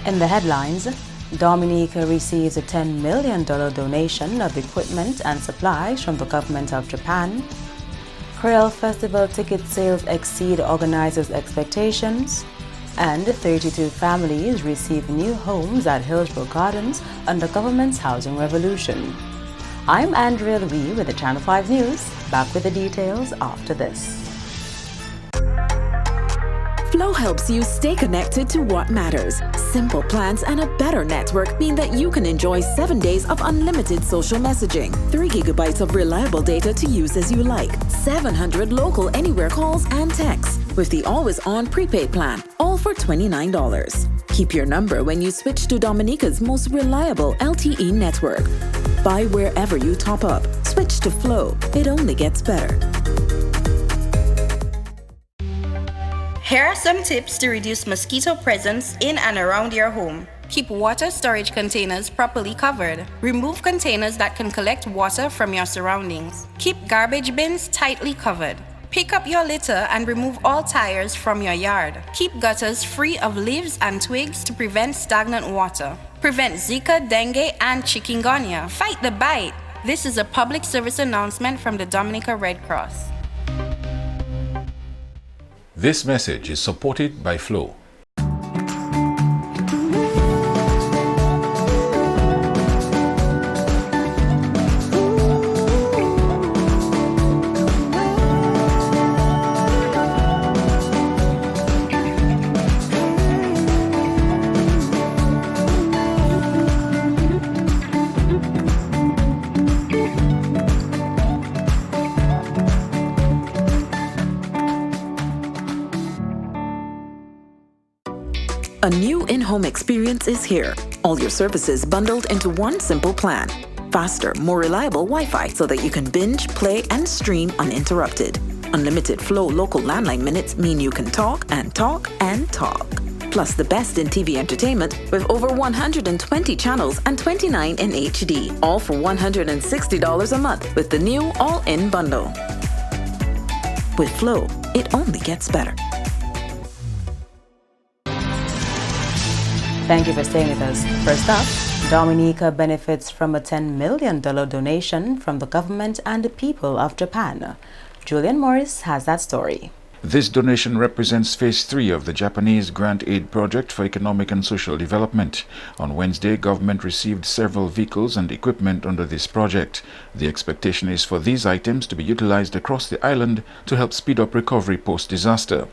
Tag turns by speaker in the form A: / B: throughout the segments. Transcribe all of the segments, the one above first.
A: In the headlines, Dominica receives a $10 million donation of equipment and supplies from the government of Japan. Creole Festival ticket sales exceed organizers' expectations. And 32 families receive new homes at Hillsborough Gardens under government's housing revolution. I'm Andrea Louis with the Channel 5 News. Back with the details after this.
B: Flow helps you stay connected to what matters. Simple plans and a better network mean that you can enjoy 7 days of unlimited social messaging, 3 gigabytes of reliable data to use as you like, 700 local anywhere calls and texts, with the always-on prepaid plan, all for $29. Keep your number when you switch to Dominica's most reliable LTE network. Buy wherever you top up. Switch to Flow. It only gets better.
C: Here are some tips to reduce mosquito presence in and around your home. Keep water storage containers properly covered. Remove containers that can collect water from your surroundings. Keep garbage bins tightly covered. Pick up your litter and remove all tires from your yard. Keep gutters free of leaves and twigs to prevent stagnant water. Prevent Zika, dengue, and chikungunya. Fight the bite. This is a public service announcement from the Dominica Red Cross.
D: This message is supported by Flow.
B: A new in-home experience is here. All your services bundled into one simple plan. Faster, more reliable Wi-Fi so that you can binge, play, and stream uninterrupted. Unlimited Flow local landline minutes mean you can talk and talk and talk. Plus the best in TV entertainment with over 120 channels and 29 in HD. All for $160 a month with the new all-in bundle. With Flow, it only gets better.
A: Thank you for staying with us. First up, Dominica benefits from a $10 million donation from the government and the people of Japan. Julian Morris has that story.
D: This donation represents Phase 3 of the Japanese Grant Aid Project for Economic and Social Development. On Wednesday, government received several vehicles and equipment under this project. The expectation is for these items to be utilized across the island to help speed up recovery post-disaster.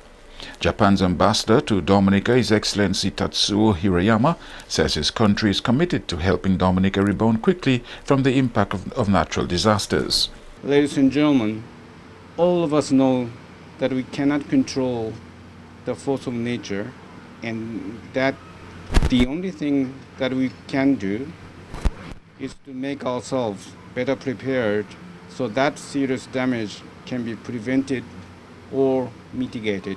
D: Japan's ambassador to Dominica, His Excellency Tatsuo Hirayama, says his country is committed to helping Dominica rebound quickly from the impact of natural disasters.
E: Ladies and gentlemen, all of us know that we cannot control the force of nature, and that the only thing that we can do is to make ourselves better prepared so that serious damage can be prevented or mitigated.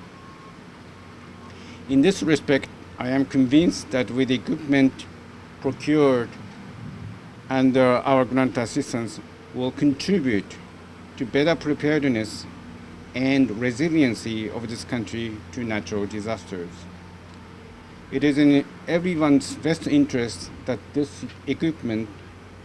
E: In this respect, I am convinced that with equipment procured under our grant assistance will contribute to better preparedness and resiliency of this country to natural disasters. It is in everyone's best interest that this equipment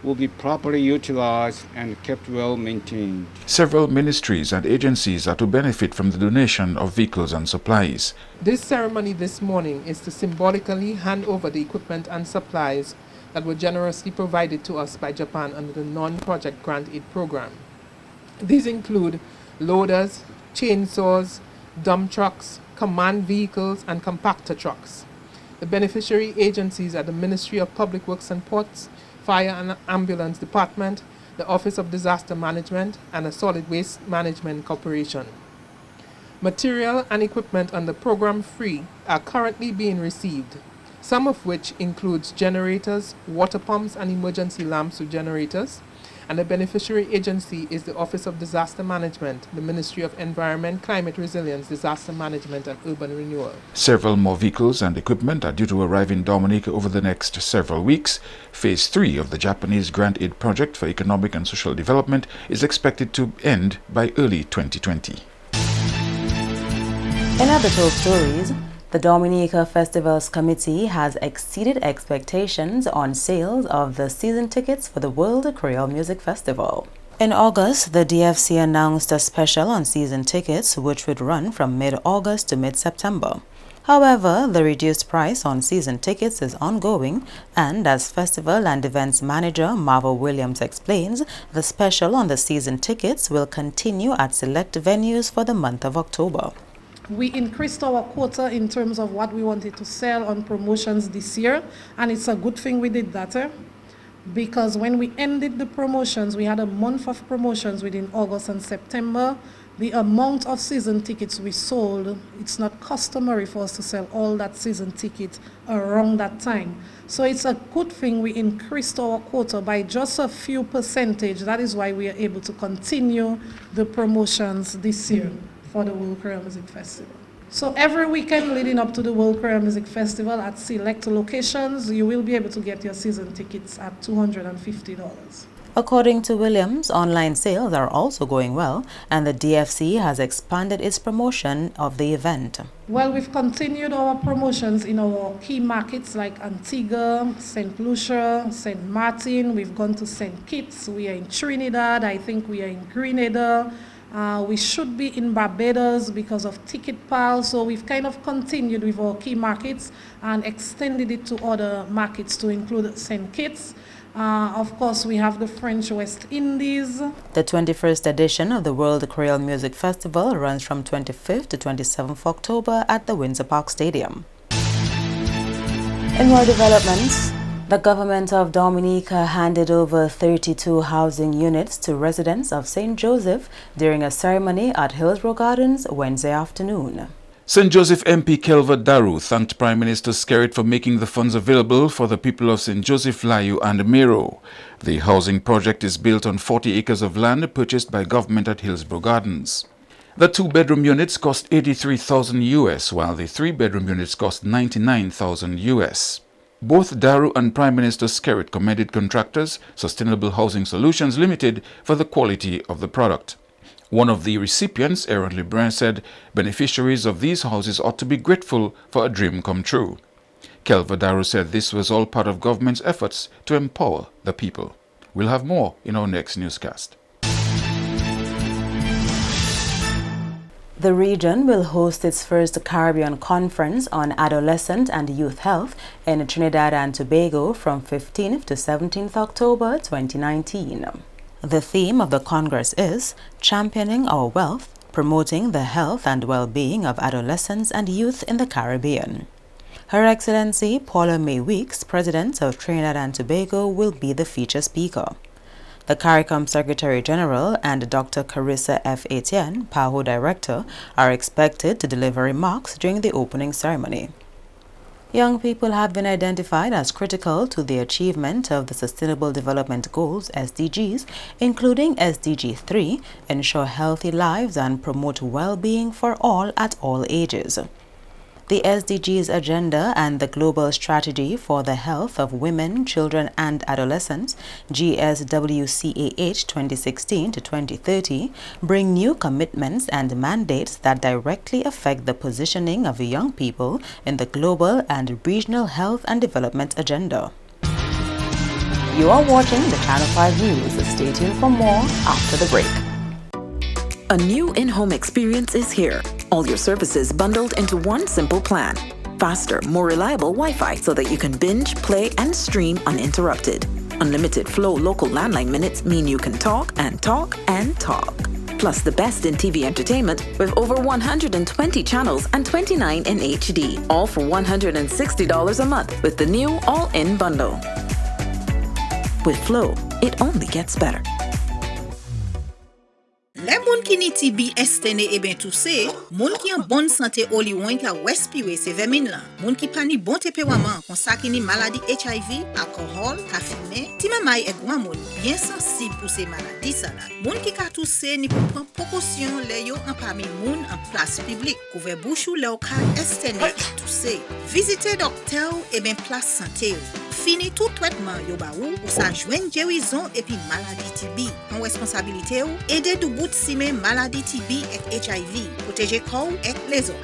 E: will be properly utilized and kept well maintained.
D: Several ministries and agencies are to benefit from the donation of vehicles and supplies.
F: This ceremony this morning is to symbolically hand over the equipment and supplies that were generously provided to us by Japan under the non-project grant aid program. These include loaders, chainsaws, dump trucks, command vehicles, and compactor trucks. The beneficiary agencies are the Ministry of Public Works and Ports, Fire and Ambulance Department, the Office of Disaster Management, and a Solid Waste Management Corporation. Material and equipment under Program Free are currently being received, some of which includes generators, water pumps, and emergency lamps with generators, and the beneficiary agency is the Office of Disaster Management, the Ministry of Environment, Climate Resilience, Disaster Management, and Urban Renewal.
D: Several more vehicles and equipment are due to arrive in Dominica over the next several weeks. Phase 3 of the Japanese Grant Aid Project for Economic and Social Development is expected to end by early 2020.
A: In other top stories, The Dominica Festivals Committee has exceeded expectations on sales of the season tickets for the World Creole Music Festival. In August, the DFC announced a special on season tickets which would run from mid-August to mid-September. However, the reduced price on season tickets is ongoing, and as Festival and Events Manager Marva Williams explains, the special on the season tickets will continue at select venues for the month of October.
G: We increased our quota in terms of what we wanted to sell on promotions this year, and it's a good thing we did that, because when we ended the promotions, we had a month of promotions within August and September. The amount of season tickets we sold, it's not customary for us to sell all that season ticket around that time. So it's a good thing we increased our quota by just a few percentage. That is why we are able to continue the promotions this year for the World Creole Music Festival. So every weekend leading up to the World Creole Music Festival at select locations, you will be able to get your season tickets at $250.
A: According to Williams, online sales are also going well, and the DFC has expanded its promotion of the event.
G: Well, we've continued our promotions in our key markets like Antigua, St. Lucia, St. Martin. We've gone to St. Kitts. We are in Trinidad. I think we are in Grenada. We should be in Barbados because of Ticket Pal. So we've kind of continued with our key markets and extended it to other markets to include St. Kitts. Of course, we have the French West Indies.
A: The 21st edition of the World Creole Music Festival runs from 25th to 27th October at the Windsor Park Stadium. In more developments, the government of Dominica handed over 32 housing units to residents of St. Joseph during a ceremony at Hillsborough Gardens Wednesday afternoon.
D: St. Joseph MP Kelva Daru thanked Prime Minister Skerrit for making the funds available for the people of St. Joseph, Layu and Mero. The housing project is built on 40 acres of land purchased by government at Hillsborough Gardens. The 2-bedroom units cost $83,000 US, while the 3-bedroom units cost $99,000 US. Both Daru and Prime Minister Skerrit commended contractors, Sustainable Housing Solutions Limited, for the quality of the product. One of the recipients, Aaron Lebrun, said beneficiaries of these houses ought to be grateful for a dream come true. Kelva Daru said this was all part of government's efforts to empower the people. We'll have more in our next newscast.
A: The region will host its first Caribbean Conference on Adolescent and Youth Health in Trinidad and Tobago from 15th to 17th October 2019. The theme of the Congress is Championing Our Wealth, Promoting the Health and Well-being of Adolescents and Youth in the Caribbean. Her Excellency Paula May Weeks, President of Trinidad and Tobago, will be the feature speaker. The CARICOM Secretary General and Dr. Carissa F. Etienne, PAHO Director, are expected to deliver remarks during the opening ceremony. Young people have been identified as critical to the achievement of the Sustainable Development Goals, SDGs, including SDG 3, ensure healthy lives and promote well-being for all at all ages. The SDGs agenda and the Global Strategy for the Health of Women, Children and Adolescents, GSWCAH 2016 to 2030, bring new commitments and mandates that directly affect the positioning of young people in the global and regional health and development agenda. You are watching the Channel 5 News. Stay tuned for more after the break.
B: A new in-home experience is here. All your services bundled into one simple plan. Faster, more reliable Wi-Fi so that you can binge, play, and stream uninterrupted. Unlimited flow local landline minutes mean you can talk and talk and talk. Plus the best in TV entertainment with over 120 channels and 29 in HD. All for $160 a month with the new all-in bundle. With Flow, it only gets better.
H: Les moun qui ni TB estene et ben toussé, moun qui en bonne santé oli ouin ka respire c'est vermine là. Moun qui pa ni bon tempérament, kon sa ki ni maladie HIV, alcool, ka fumer, ti mamay et grand moun bien sensible pour ces maladies ça là. Moun qui ka toussé ni pour prendre précaution les yo en parmi moun en place publique, couvert bouche ou le ka estene et toussé. Visitez docteur et ben place santé. Fini tout traitement yo ba ou sa joine guérison et puis maladie TB. En responsabilité ou aider du bout si maladie TB et HIV, protéger corps et les autres.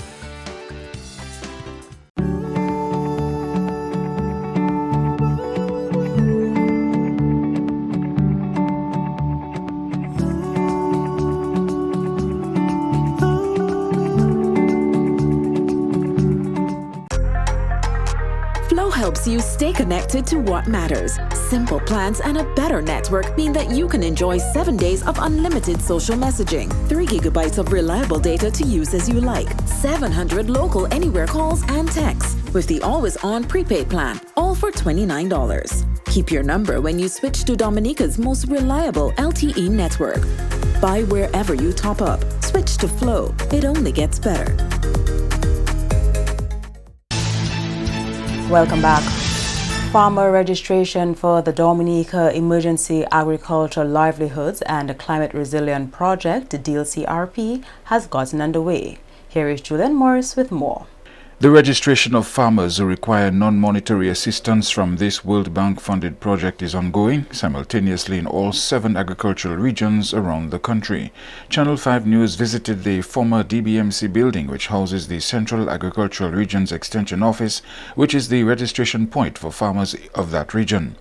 B: helps you stay connected to what matters. Simple plans and a better network mean that you can enjoy 7 days of unlimited social messaging, 3 gigabytes of reliable data to use as you like, 700 local anywhere calls and texts with the always-on prepaid plan, all for $29. Keep your number when you switch to Dominica's most reliable LTE network. Buy wherever you top up. Switch to Flow. It only gets better.
A: Welcome back. Farmer registration for the Dominica Emergency Agricultural Livelihoods and Climate Resilient Project, DEAL-CRP, has gotten underway. Here is Julian Morris with more.
D: The registration of farmers who require non-monetary assistance from this World Bank-funded project is ongoing simultaneously in all 7 agricultural regions around the country. Channel 5 News visited the former DBMC building, which houses the Central Agricultural Region's Extension Office, which is the registration point for farmers of that region.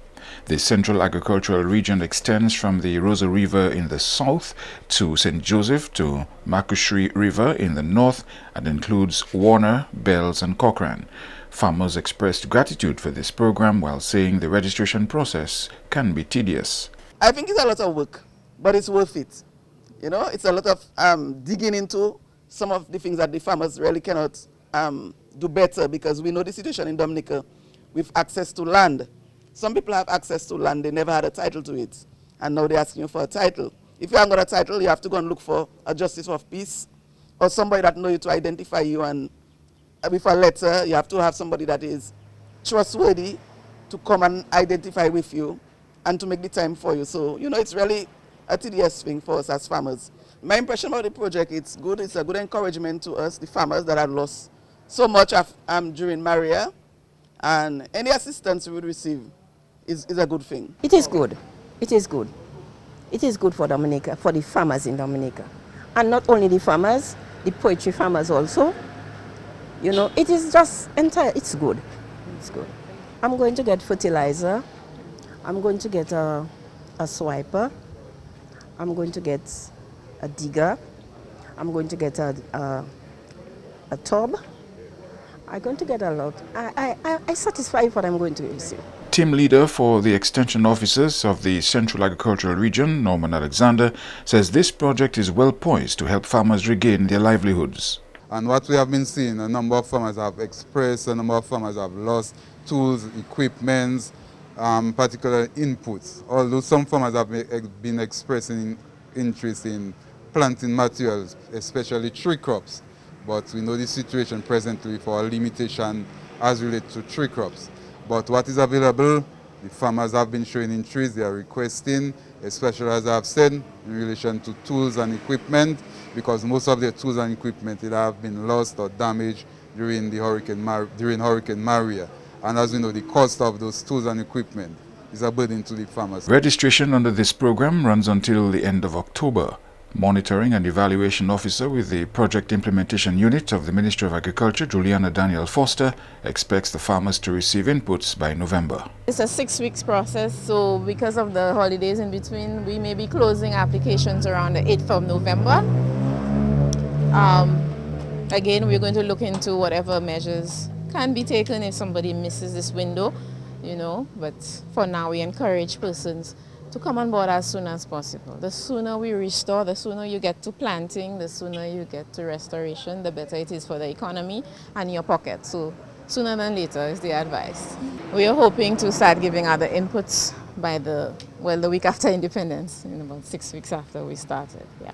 D: The Central Agricultural Region extends from the Rosa River in the south to St. Joseph to Makushri River in the north and includes Warner, Bells and Cochrane. Farmers expressed gratitude for this program while saying the registration process can be tedious.
I: I think it's a lot of work, but it's worth it. You know, it's a lot of digging into some of the things that the farmers really cannot do better, because we know the situation in Dominica with access to land. Some people have access to land, they never had a title to it, and now they're asking you for a title. If you haven't got a title, you have to go and look for a justice of peace or somebody that knows you to identify you, and with a letter, you have to have somebody that is trustworthy to come and identify with you and to make the time for you. So, you know, it's really a tedious thing for us as farmers. My impression about the project, it's good. It's a good encouragement to us, the farmers that have lost so much during Maria, and any assistance we would receive is a good thing.
J: It is good. It is good. It is good for Dominica, for the farmers in Dominica. And not only the farmers, the poultry farmers also. You know, it is just it's good. It's good. I'm going to get fertilizer. I'm going to get a swiper. I'm going to get a digger. I'm going to get a tub. I'm going to get a lot. I'm satisfied with what I'm going to receive.
D: Team leader for the extension officers of the Central Agricultural Region, Norman Alexander, says this project is well poised to help farmers regain their livelihoods.
K: And what we have been seeing, a number of farmers have expressed, a number of farmers have lost tools, equipment, particular inputs. Although some farmers have been expressing interest in planting materials, especially tree crops. But we know the situation presently for a limitation as related to tree crops. But what is available, the farmers have been showing interest, they are requesting, especially as I've said, in relation to tools and equipment, because most of their tools and equipment have been lost or damaged during Hurricane Maria. And as we know, the cost of those tools and equipment is a burden to the farmers.
D: Registration under this program runs until the end of October. Monitoring and Evaluation Officer with the Project Implementation Unit of the Ministry of Agriculture, Juliana Daniel Foster, expects the farmers to receive inputs by November.
L: It's a 6 weeks process, so because of the holidays in between, we may be closing applications around the 8th of November. Again, we're going to look into whatever measures can be taken if somebody misses this window, you know, but for now we encourage persons to come on board as soon as possible. The sooner we restore, the sooner you get to planting, the sooner you get to restoration, the better it is for the economy and your pocket. So sooner than later is the advice. We are hoping to start giving other inputs by the week after independence, in about 6 weeks after we started. Yeah.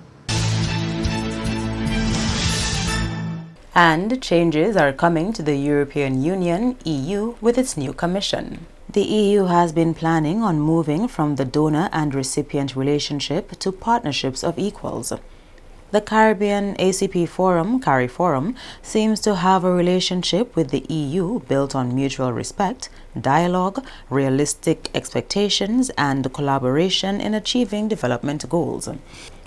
A: And changes are coming to the European Union, EU, with its new Commission. The EU has been planning on moving from the donor and recipient relationship to partnerships of equals. The Caribbean ACP Forum, CARIForum, seems to have a relationship with the EU built on mutual respect, dialogue, realistic expectations, and collaboration in achieving development goals.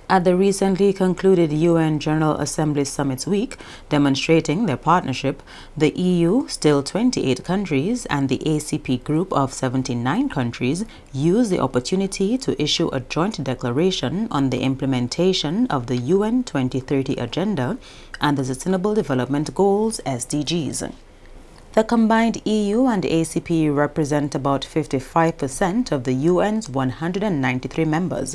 A: At the recently concluded UN General Assembly Summits Week, demonstrating their partnership, the EU, still 28 countries, and the ACP group of 79 countries used the opportunity to issue a joint declaration on the implementation of the UN 2030 Agenda and the Sustainable Development Goals, SDGs. The combined EU and ACPEU represent about 55% of the UN's 193 members.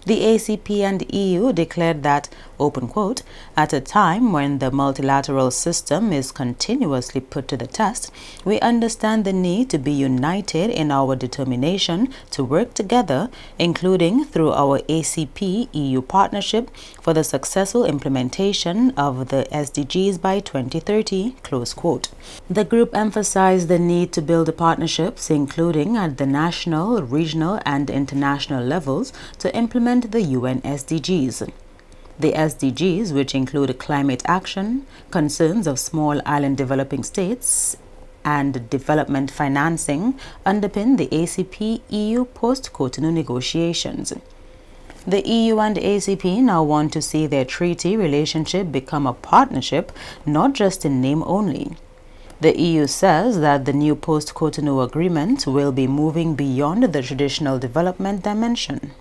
A: The ACP and EU declared that, open quote, at a time when the multilateral system is continuously put to the test, we understand the need to be united in our determination to work together, including through our ACP-EU partnership for the successful implementation of the SDGs by 2030, close quote. The group emphasized the need to build partnerships, including at the national, regional, and international levels, to implement the UN SDGs. The SDGs, which include climate action, concerns of small island developing states, and development financing, underpin the ACP-EU post-Cotonou negotiations. The EU and ACP now want to see their treaty relationship become a partnership, not just in name only. The EU says that the new post-Cotonou agreement will be moving beyond the traditional development dimension.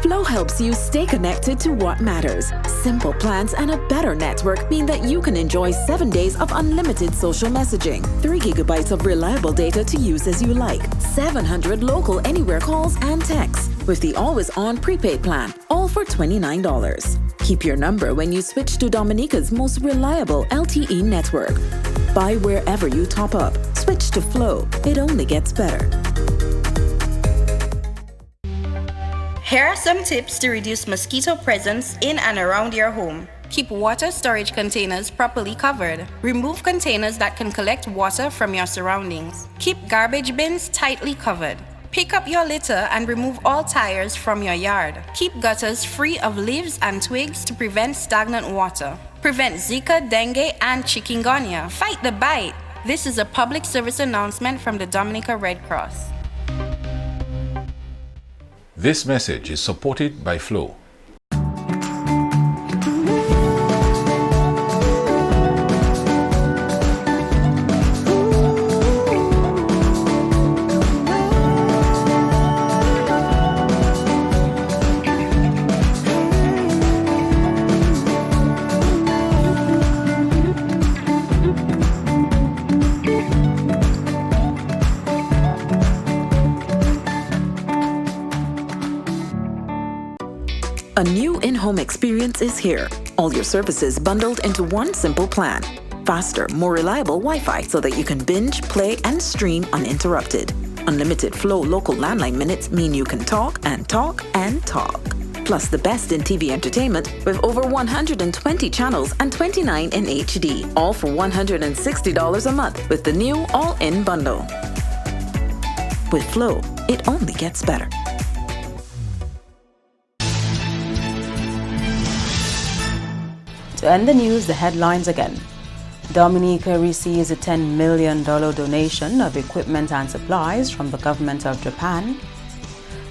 B: Flow helps you stay connected to what matters. Simple plans and a better network mean that you can enjoy 7 days of unlimited social messaging, 3 gigabytes of reliable data to use as you like, 700 local anywhere calls and texts, with the always-on prepaid plan, all for $29. Keep your number when you switch to Dominica's most reliable LTE network. Buy wherever you top up. Switch to Flow. It only gets better.
C: Here are some tips to reduce mosquito presence in and around your home. Keep water storage containers properly covered. Remove containers that can collect water from your surroundings. Keep garbage bins tightly covered. Pick up your litter and remove all tires from your yard. Keep gutters free of leaves and twigs to prevent stagnant water. Prevent Zika, dengue, and chikungunya. Fight the bite. This is a public service announcement from the Dominica Red Cross.
D: This message is supported by Flow.
B: A new in-home experience is here. All your services bundled into one simple plan. Faster, more reliable Wi-Fi so that you can binge, play, and stream uninterrupted. Unlimited Flow local landline minutes mean you can talk and talk and talk. Plus the best in TV entertainment with over 120 channels and 29 in HD. All for $160 a month with the new all-in bundle. With Flow, it only gets better.
A: To end the news, the headlines again. Dominica receives a $10 million donation of equipment and supplies from the government of Japan.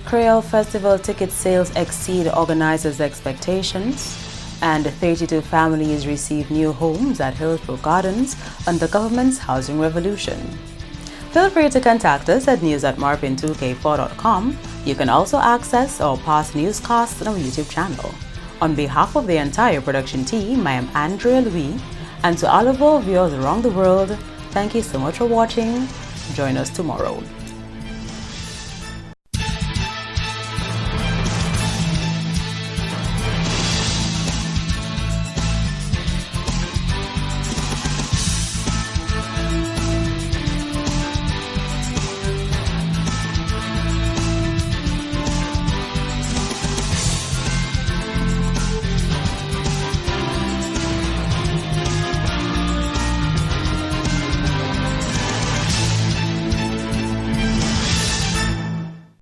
A: Creole Festival ticket sales exceed organizers' expectations. And 32 families receive new homes at Hillsborough Gardens under government's housing revolution. Feel free to contact us at news@marpin2k4.com. You can also access our past newscasts on our YouTube channel. On behalf of the entire production team, I am Andrea Louis, and to all of our viewers around the world, thank you so much for watching. Join us tomorrow.